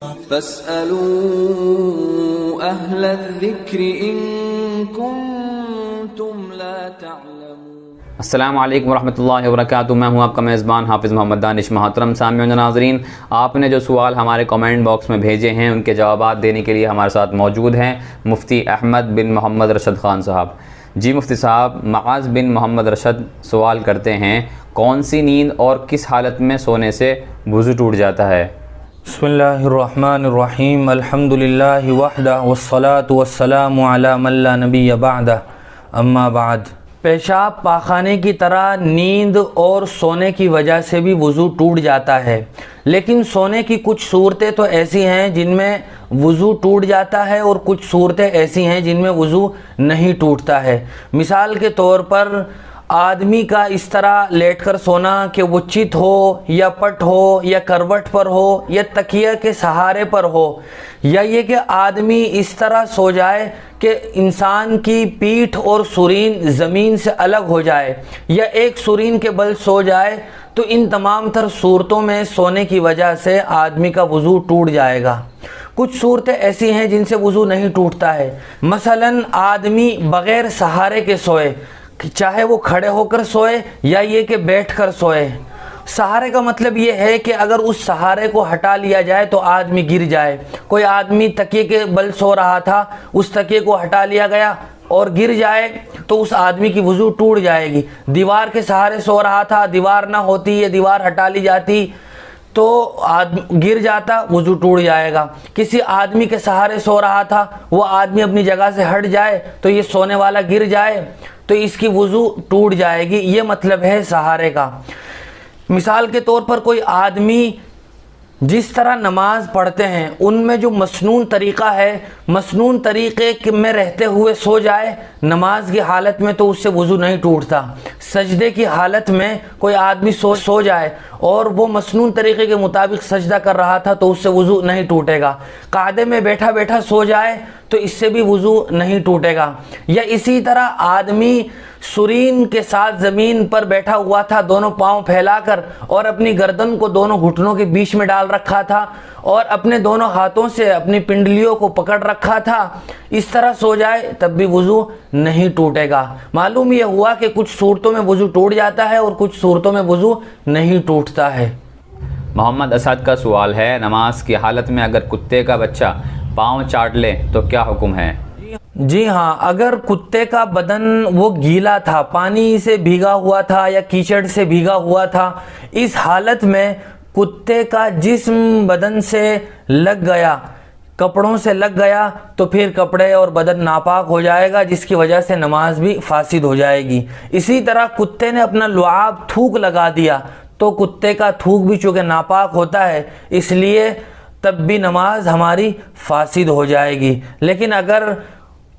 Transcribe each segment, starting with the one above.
फ़स्अलू अहलज़्ज़िक्रि इन कुन्तुम ला तअलमून। अस्सलामु अलैकुम वरहमतुल्लाहि वबरकातुहू। मैं हूं आपका मेज़बान हाफ़िज़ मोहम्मद दानिश। मोहतरम सामिईन नाज़रीन, आपने जो सवाल हमारे कमेंट बॉक्स में भेजे हैं उनके जवाब देने के लिए हमारे साथ मौजूद हैं मुफ्ती अहमद बिन मोहम्मद रशद ख़ान साहब। जी मुफ्ती साहब, मआज़ बिन मोहम्मद रशद सवाल करते हैं, कौन सी नींद और किस हालत में सोने से वज़ू टूट जाता है? बिस्मिल्लाहिर्रहमानिर्रहीम, अल्हम्दुलिल्लाहि वहदह वस्सलातु वस्सलामु अला मन ला नबिय्य बअदह, अम्मा बाद। पेशाब पाखाने की तरह नींद और सोने की वजह से भी वज़ू टूट जाता है, लेकिन सोने की कुछ सूरतें तो ऐसी हैं जिनमें वज़ू टूट जाता है और कुछ सूरतें ऐसी हैं जिनमें वज़ू नहीं टूटता है। मिसाल के तौर पर आदमी का इस तरह लेटकर सोना कि वो चित हो या पट हो या करवट पर हो या तकिया के सहारे पर हो, या ये कि आदमी इस तरह सो जाए कि इंसान की पीठ और सुरीन ज़मीन से अलग हो जाए, या एक सुरीन के बल सो जाए, तो इन तमाम तर सूरतों में सोने की वजह से आदमी का वज़ू टूट जाएगा। कुछ सूरतें ऐसी हैं जिनसे वज़ू नहीं टूटता है। मसलन आदमी बग़ैर सहारे के सोए, चाहे वो खड़े होकर सोए या ये कि बैठ कर सोए। सहारे का मतलब ये है कि अगर उस सहारे को हटा लिया जाए तो आदमी गिर जाए। कोई आदमी तकिए के बल सो रहा था, उस तकिए को हटा लिया गया और गिर जाए तो उस आदमी की वज़ू टूट जाएगी। दीवार के सहारे सो रहा था, दीवार ना होती या दीवार हटा ली जाती तो गिर जाता, वज़ू टूट जाएगा। किसी आदमी के सहारे सो रहा था, वो आदमी अपनी जगह से हट जाए तो ये सोने वाला गिर जाए तो इसकी वज़ू टूट जाएगी। ये मतलब है सहारे का। मिसाल के तौर पर कोई आदमी जिस तरह नमाज पढ़ते हैं उनमें जो मसनून तरीक़ा है, मसनून तरीक़े में रहते हुए सो जाए नमाज की हालत में तो उससे वज़ू नहीं टूटता। सजदे की हालत में कोई आदमी सो जाए और वो मसनून तरीक़े के मुताबिक सजदा कर रहा था तो उससे वज़ू नहीं टूटेगा। कायदे में बैठा बैठा सो जाए तो इससे भी वज़ू नहीं टूटेगा। या इसी तरह आदमी सुरीन के साथ ज़मीन पर बैठा हुआ था, दोनों पाँव फैलाकर, और अपनी गर्दन को दोनों घुटनों के बीच में डाल रखा था और अपने दोनों हाथों से अपनी पिंडलियों को पकड़ रखा था, इस तरह सो जाए तब भी वज़ू नहीं टूटेगा। मालूम यह हुआ कि कुछ सूरतों में वज़ू टूट जाता है और कुछ सूरतों में वज़ू नहीं टूटता है। मोहम्मद असद का सवाल है, नमाज की हालत में अगर कुत्ते का बच्चा पाँव चाट ले तो क्या हुक्म है? जी हाँ, अगर कुत्ते का बदन वो गीला था, पानी से भीगा हुआ था या कीचड़ से भीगा हुआ था, इस हालत में कुत्ते का जिस्म बदन से लग गया, कपड़ों से लग गया, तो फिर कपड़े और बदन नापाक हो जाएगा, जिसकी वजह से नमाज भी फासिद हो जाएगी। इसी तरह कुत्ते ने अपना लुआब थूक लगा दिया तो कुत्ते का थूक भी चूँकि नापाक होता है इसलिए तब भी नमाज हमारी फासिद हो जाएगी। लेकिन अगर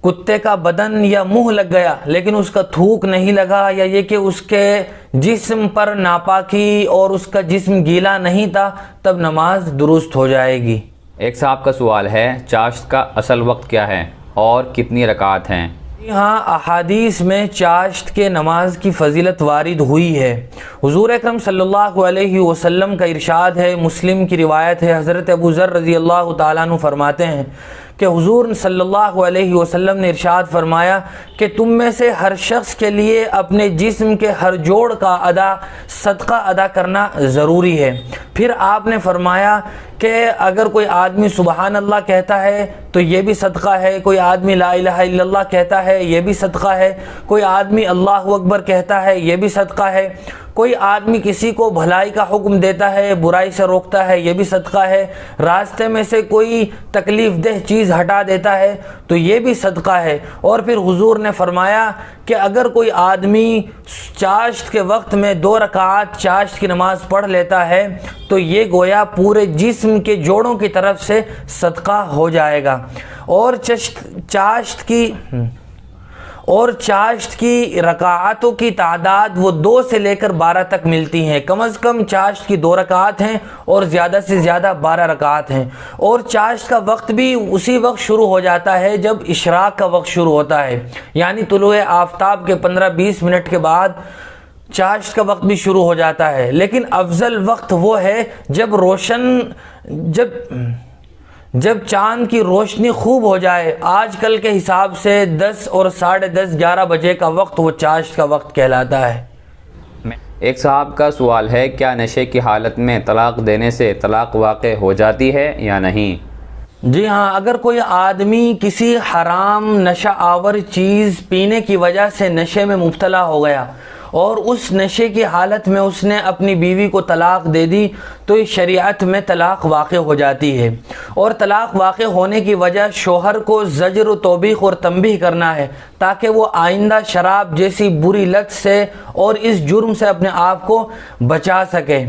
कुत्ते का बदन या मुंह लग गया लेकिन उसका थूक नहीं लगा, या ये कि उसके जिस्म पर नापाकी और उसका जिस्म गीला नहीं था, तब नमाज दुरुस्त हो जाएगी। एक साहब का सवाल है, चाश्त का असल वक्त क्या है और कितनी रकात हैं? हाँ, अहादीस में चाश्त के नमाज की फ़जीलत वारिद हुई है। हुज़ूर अकरम सल्लल्लाहु अलैहि वसल्लम का इरशाद है, मुस्लिम की रिवायत है, हज़रत अबू ज़र रज़ी अल्लाह ताला अन्हु फरमाते हैं कि हुज़ूर सल्लल्लाहु अलैहि वसल्लम ने इरशाद फरमाया कि तुम में से हर शख्स के लिए अपने जिस्म के हर जोड़ का सदका अदा करना ज़रूरी है। फिर आपने फरमाया कि अगर कोई आदमी सुबहान अल्लाह कहता है तो ये भी सदका है, कोई आदमी ला इलाहा इल्लल्लाह कहता है ये भी सदका है, कोई आदमी अल्लाहु अकबर कहता है ये भी सदका है, कोई आदमी किसी को भलाई का हुक्म देता है, बुराई से रोकता है, ये भी सदका है, रास्ते में से कोई तकलीफ़ देह चीज़ हटा देता है तो ये भी सदका है। और फिर हुजूर ने फरमाया कि अगर कोई आदमी चाश्त के वक्त में 2 रकात चाश्त की नमाज पढ़ लेता है तो ये गोया पूरे जिस्म के जोड़ों की तरफ से सदका हो जाएगा। और चाश्त की रकातों की तादाद वो 2 से लेकर 12 तक मिलती हैं। कम अज़ कम चाश्त की 2 रकात हैं और ज़्यादा से ज़्यादा 12 रकात हैं। और चाश्त का वक्त भी उसी वक्त शुरू हो जाता है जब इशराक का वक्त शुरू होता है, यानी तुलुए आफ्ताब के 15-20 मिनट के बाद चाश्त का वक्त भी शुरू हो जाता है। लेकिन अफजल वक्त वो है जब जब चाँद की रोशनी खूब हो जाए, आजकल के हिसाब से 10 और 10:30 11 बजे का वक्त वो चाश्त का वक्त कहलाता है। एक साहब का सवाल है, क्या नशे की हालत में तलाक़ देने से तलाक़ वाक़े हो जाती है या नहीं? जी हाँ, अगर कोई आदमी किसी हराम नशा आवर चीज़ पीने की वजह से नशे में मुब्तला हो गया और उस नशे की हालत में उसने अपनी बीवी को तलाक़ दे दी, तो इस शरीयत में तलाक़ वाक़े हो जाती है। और तलाक़ वाक़े होने की वजह शोहर को ज़ज्र, तौबीख़ और तंबीह करना है, ताकि वो आइंदा शराब जैसी बुरी लत से और इस जुर्म से अपने आप को बचा सके।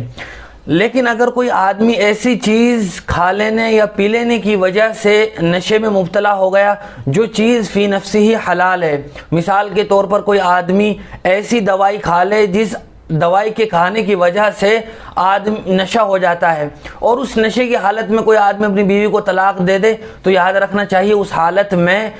लेकिन अगर कोई आदमी ऐसी चीज़ खा लेने या पी लेने की वजह से नशे में मुब्तला हो गया जो चीज़ फ़ी नफ्सी ही हलाल है, मिसाल के तौर पर कोई आदमी ऐसी दवाई खा ले जिस दवाई के खाने की वजह से आदमी नशा हो जाता है, और उस नशे की हालत में कोई आदमी अपनी बीवी को तलाक़ दे दे, तो याद रखना चाहिए उस हालत में,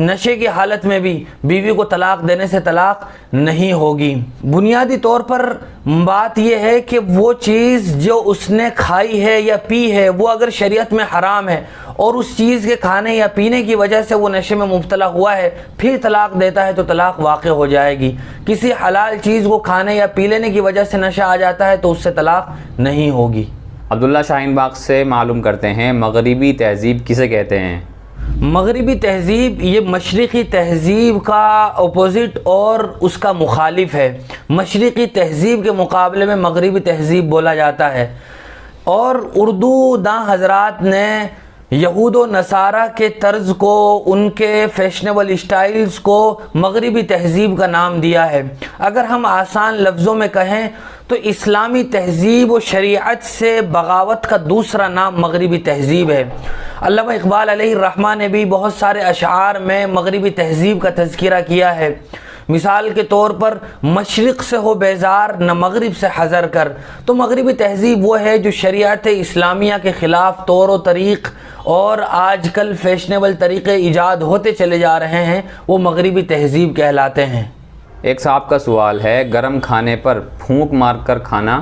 नशे की हालत में भी बीवी को तलाक़ देने से तलाक़ नहीं होगी। बुनियादी तौर पर बात यह है कि वो चीज़ जो उसने खाई है या पी है वो अगर शरीयत में हराम है और उस चीज़ के खाने या पीने की वजह से वो नशे में मुब्तला हुआ है, फिर तलाक़ देता है तो तलाक़ वाक़े हो जाएगी। किसी हलाल चीज़ को खाने या पी लेने की वजह से नशा आ जाता है तो उससे तलाक़ नहीं होगी। अब्दुल्ला शाहीन बाग से मालूम करते हैं, मगरिबी तहज़ीब किसे कहते हैं? मगरिबी तहज़ीब ये मशरिक़ी तहज़ीब का अपोज़िट और उसका मुखालिफ है। मशरिक़ी तहज़ीब के मुकाबले में मगरिबी तहज़ीब बोला जाता है, और उर्दू दां हज़रात ने यहूद व नसारा के तर्ज़ को, उनके फैशनेबल स्टाइल्स को मगरिबी तहज़ीब का नाम दिया है। अगर हम आसान लफ्ज़ों में कहें तो इस्लामी तहज़ीब व शरीयत से बगावत का दूसरा नाम मगरिबी तहज़ीब है। अल्लामा इक़बाल अलैहिर्रहमा ने भी बहुत सारे अशआर में मगरिबी तहज़ीब का तज़किरा किया है। मिसाल के तौर पर, मशरिक़ से हो बेज़ार न मगरिब से हज़र कर। तो मगरिबी तहज़ीब वो है जो शरीयत इस्लामिया के ख़िलाफ़ तौर व तरीक़ और आजकल फैशनेबल तरीक़े ईजाद होते चले जा रहे हैं, वो मगरिबी तहज़ीब कहलाते हैं। एक साहब का सवाल है, गरम खाने पर फूंक मारकर खाना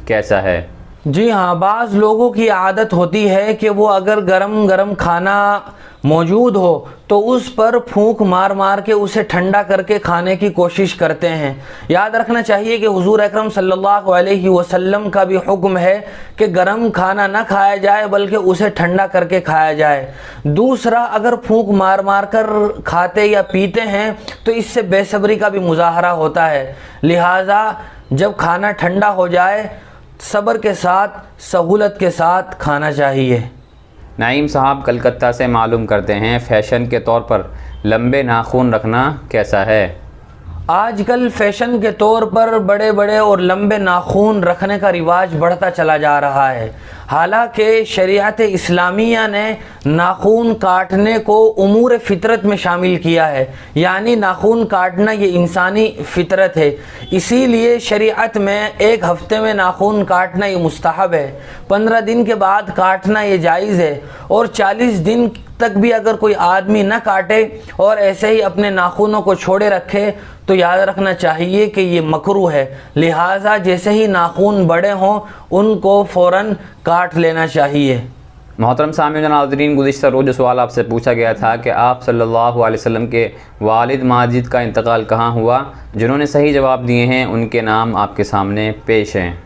कैसा है? जी हाँ, बाज़ लोगों की आदत होती है कि वो अगर गरम गरम खाना मौजूद हो तो उस पर फूंक मार मार के उसे ठंडा करके खाने की कोशिश करते हैं। याद रखना चाहिए कि हुज़ूर अकरम सल्लल्लाहु अलैहि वसल्लम का भी हुक्म है कि गरम खाना ना खाया जाए बल्कि उसे ठंडा करके खाया जाए। दूसरा, अगर फूंक मार मार कर खाते या पीते हैं तो इससे बेसब्री का भी मुज़ाहरा होता है। लिहाजा जब खाना ठंडा हो जाए सब्र के साथ, सहूलत के साथ खाना चाहिए। नाइम साहब कलकत्ता से मालूम करते हैं, फ़ैशन के तौर पर लंबे नाखून रखना कैसा है? आजकल फ़ैशन के तौर पर बड़े बड़े और लंबे नाखून रखने का रिवाज बढ़ता चला जा रहा है। हालांकि शरीयत इस्लामिया ने नाखून काटने को उमूर फ़ितरत में शामिल किया है, यानी नाखून काटना ये इंसानी फ़ितरत है। इसीलिए शरीयत में एक हफ़्ते में नाखून काटना ये मुस्तहब है, 15 दिन के बाद काटना ये जायज़ है, और 40 दिन तक भी अगर कोई आदमी न काटे और ऐसे ही अपने नाखूनों को छोड़े रखे तो याद रखना चाहिए कि ये मकरूह है। लिहाजा जैसे ही नाखून बड़े हों उनको फ़ौरन काट लेना चाहिए। मोहतरम सामीन नाज़रीन, गुज़िश्ता रोज़ जो सवाल आपसे पूछा गया था कि आप सल्लल्लाहु अलैहि वसल्लम के वालिद माजिद का इंतकाल कहाँ हुआ, जिन्होंने सही जवाब दिए हैं उनके नाम आपके सामने पेश हैं।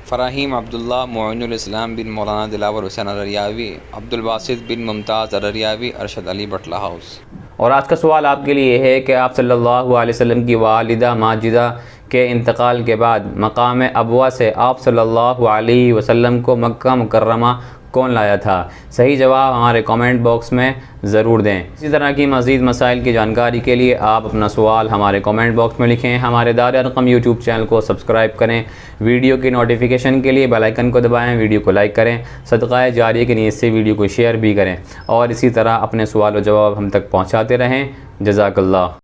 फ़राहीम अब्दुल्ला, मोइनुल इस्लाम बिन मौलाना दिलावर हुसैन अररियावी, अब्दुल बासित बिन मुमताज़ अररियावी, अरशद अली बटला हाउस। और आज का सवाल आपके लिए है कि आप सल्लल्लाहु अलैहि वसल्लम की वालिदा माजिदा के इंतकाल के बाद मकाम अबवा से आप सल्लल्लाहु अलैहि वसल्लम को मक्का मुकर्रमा कौन लाया था? सही जवाब हमारे कमेंट बॉक्स में ज़रूर दें। इसी तरह की मज़ीद मसाइल की जानकारी के लिए आप अपना सवाल हमारे कमेंट बॉक्स में लिखें। हमारे दार अरक़म यूट्यूब चैनल को सब्सक्राइब करें। वीडियो की नोटिफिकेशन के लिए बेल आइकन को दबाएं। वीडियो को लाइक करें। सदक़ाए जारिया की नीयत से वीडियो को शेयर भी करें और इसी तरह अपने सवाल व जवाब हम तक पहुँचाते रहें। जज़ाकल्लाह।